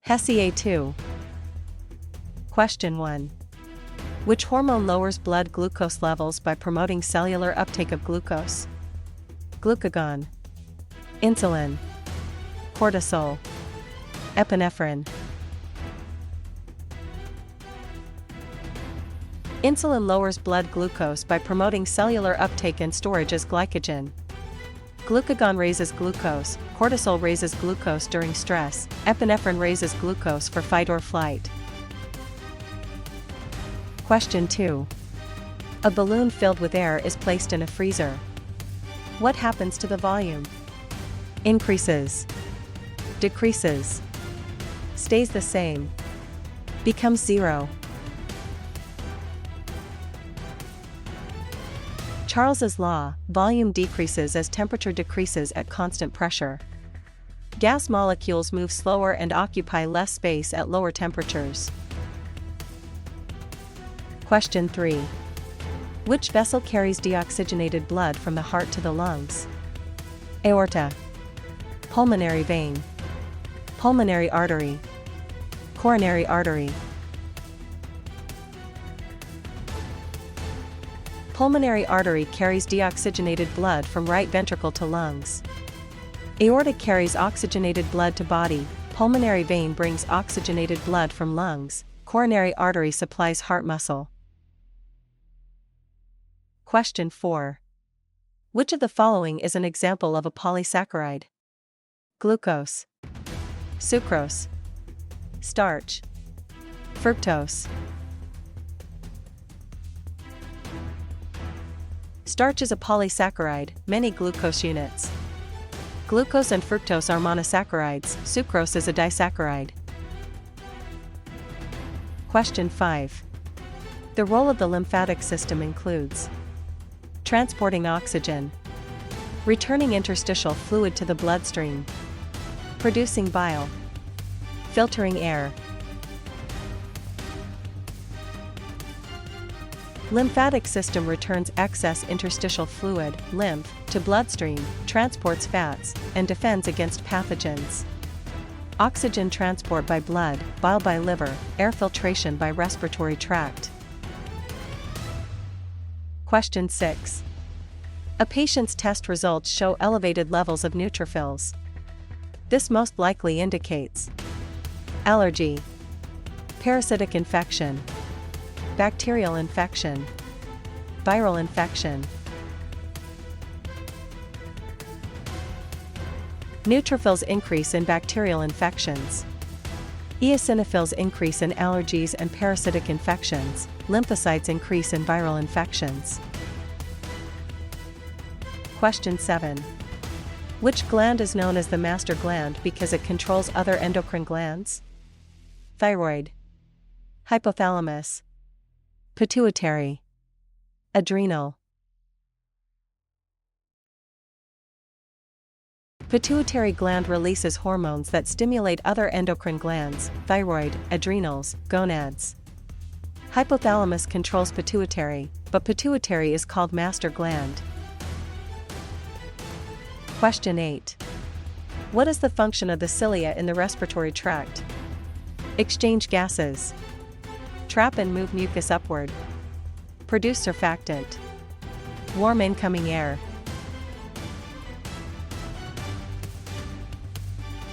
Hesi A2. Question 1. Which hormone lowers blood glucose levels by promoting cellular uptake of glucose? Glucagon, insulin, cortisol, epinephrine. Insulin lowers blood glucose by promoting cellular uptake and storage as glycogen. Glucagon raises glucose, cortisol raises glucose during stress, epinephrine raises glucose for fight or flight. Question 2. A balloon filled with air is placed in a freezer. What happens to the volume? Increases, decreases, stays the same, becomes zero. Charles's law: volume decreases as temperature decreases at constant pressure. Gas molecules move slower and occupy less space at lower temperatures. Question 3. Which vessel carries deoxygenated blood from the heart to the lungs? Aorta, pulmonary vein, pulmonary artery, coronary artery. Pulmonary artery carries deoxygenated blood from right ventricle to lungs. Aorta carries oxygenated blood to body, pulmonary vein brings oxygenated blood from lungs, coronary artery supplies heart muscle. Question 4. Which of the following is an example of a polysaccharide? Glucose, sucrose, starch, fructose. Starch is a polysaccharide, many glucose units. Glucose and fructose are monosaccharides, sucrose is a disaccharide. Question 5. The role of the lymphatic system includes transporting oxygen, returning interstitial fluid to the bloodstream, producing bile, filtering air. Lymphatic system returns excess interstitial fluid, lymph, to bloodstream, transports fats, and defends against pathogens. Oxygen transport by blood, bile by liver, air filtration by respiratory tract. Question 6. A patient's test results show elevated levels of neutrophils. This most likely indicates allergy, parasitic infection, bacterial infection, viral infection. Neutrophils increase in bacterial infections. Eosinophils increase in allergies and parasitic infections. Lymphocytes increase in viral infections. Question 7. Which gland is known as the master gland because it controls other endocrine glands? Thyroid, hypothalamus, pituitary, adrenal. Pituitary gland releases hormones that stimulate other endocrine glands, thyroid, adrenals, gonads. Hypothalamus controls pituitary, but pituitary is called master gland. Question 8. What is the function of the cilia in the respiratory tract? Exchange gases, trap and move mucus upward, produce surfactant, warm incoming air.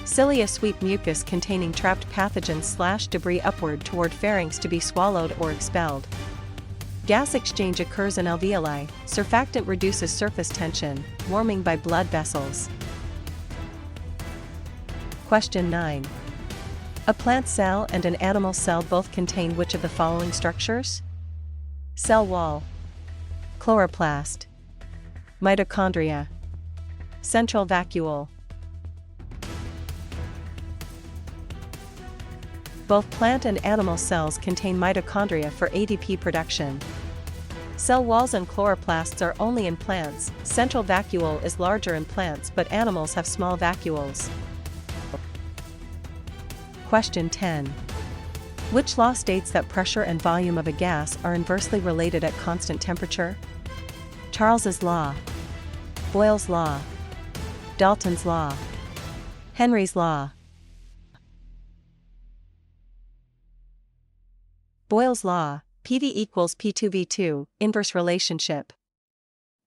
Cilia sweep mucus containing trapped pathogens/debris upward toward pharynx to be swallowed or expelled. Gas exchange occurs in alveoli. Surfactant reduces surface tension, warming by blood vessels. Question 9. A plant cell and an animal cell both contain which of the following structures? Cell wall, chloroplast, mitochondria, central vacuole. Both plant and animal cells contain mitochondria for ADP production. Cell walls and chloroplasts are only in plants. Central vacuole is larger in plants, but animals have small vacuoles. Question 10. Which law states that pressure and volume of a gas are inversely related at constant temperature? Charles's law, Boyle's law, Dalton's law, Henry's law. Boyle's law, PV equals P2V2, inverse relationship.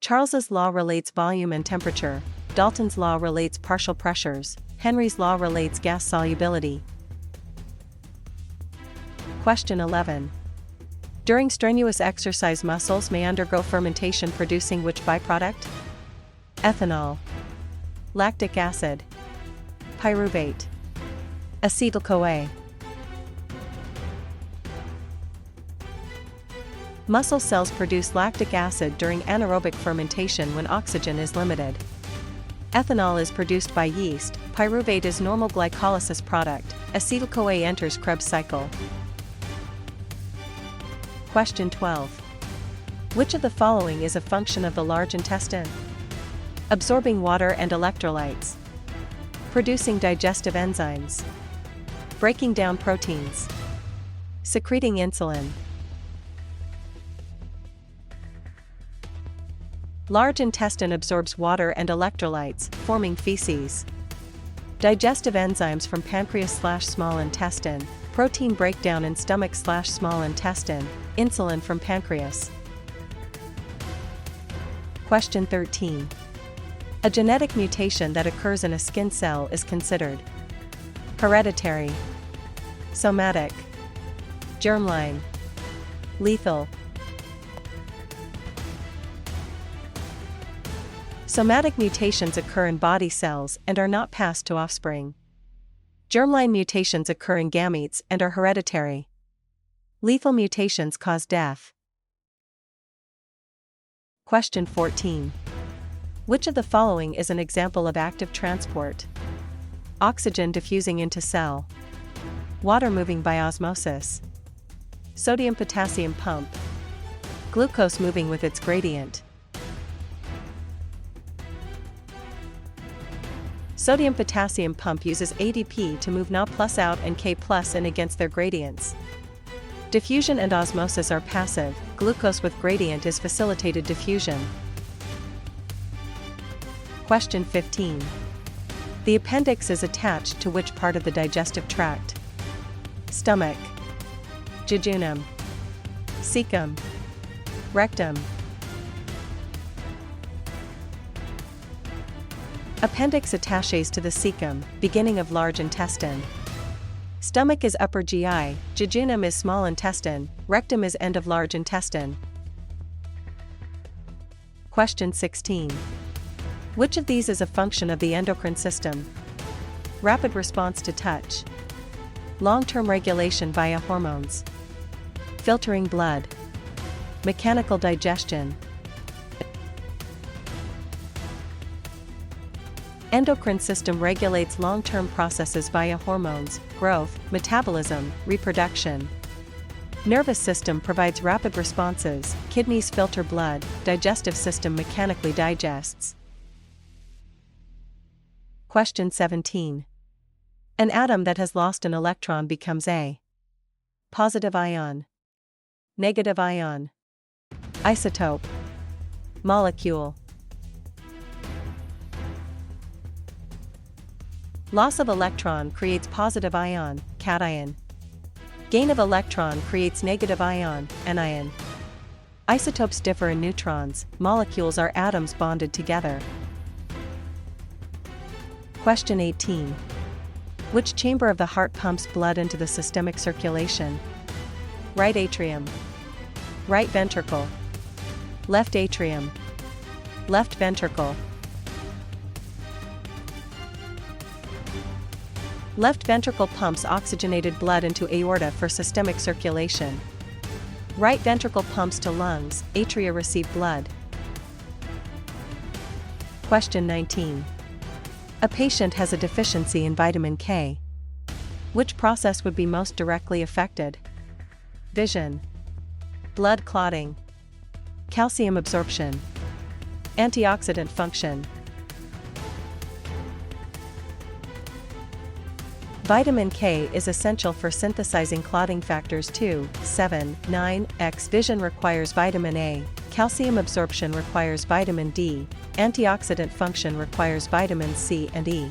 Charles's law relates volume and temperature. Dalton's law relates partial pressures. Henry's law relates gas solubility. Question 11. During strenuous exercise, muscles may undergo fermentation, producing which byproduct? Ethanol, lactic acid, pyruvate, acetyl-CoA. Muscle cells produce lactic acid during anaerobic fermentation when oxygen is limited. Ethanol is produced by yeast, pyruvate is normal glycolysis product, acetyl-CoA enters Krebs cycle. Question 12. Which of the following is a function of the large intestine? Absorbing water and electrolytes. Producing digestive enzymes. Breaking down proteins. Secreting insulin. Large intestine absorbs water and electrolytes, forming feces. Digestive enzymes from pancreas/small intestine, protein breakdown in stomach/small intestine, insulin from pancreas. Question 13. A genetic mutation that occurs in a skin cell is considered hereditary, somatic, germline, lethal. Somatic mutations occur in body cells and are not passed to offspring. Germline mutations occur in gametes and are hereditary. Lethal mutations cause death. Question 14. Which of the following is an example of active transport? Oxygen diffusing into cell. Water moving by osmosis. Sodium-potassium pump. Glucose moving with its gradient. Sodium-potassium pump uses ADP to move Na plus out and K plus in against their gradients. Diffusion and osmosis are passive, glucose with gradient is facilitated diffusion. Question 15. The appendix is attached to which part of the digestive tract? Stomach, jejunum, cecum, rectum. Appendix attaches to the cecum, beginning of large intestine. Stomach is upper GI, jejunum is small intestine, rectum is end of large intestine. Question 16. Which of these is a function of the endocrine system? Rapid response to touch. Long-term regulation via hormones. Filtering blood. Mechanical digestion. Endocrine system regulates long-term processes via hormones, growth, metabolism, reproduction. Nervous system provides rapid responses, kidneys filter blood, digestive system mechanically digests. Question 17. An atom that has lost an electron becomes a positive ion, negative ion, isotope, molecule. Loss of electron creates positive ion, cation. Gain of electron creates negative ion, anion. Isotopes differ in neutrons, molecules are atoms bonded together. Question 18. Which chamber of the heart pumps blood into the systemic circulation? Right atrium, right ventricle, left atrium, left ventricle. Left ventricle pumps oxygenated blood into aorta for systemic circulation. Right ventricle pumps to lungs, atria receive blood. Question 19. A patient has a deficiency in vitamin K. Which process would be most directly affected? Vision, blood clotting, calcium absorption, antioxidant function. Vitamin K is essential for synthesizing clotting factors 2, 7, 9, X. Vision requires vitamin A, calcium absorption requires vitamin D, antioxidant function requires vitamin C and E.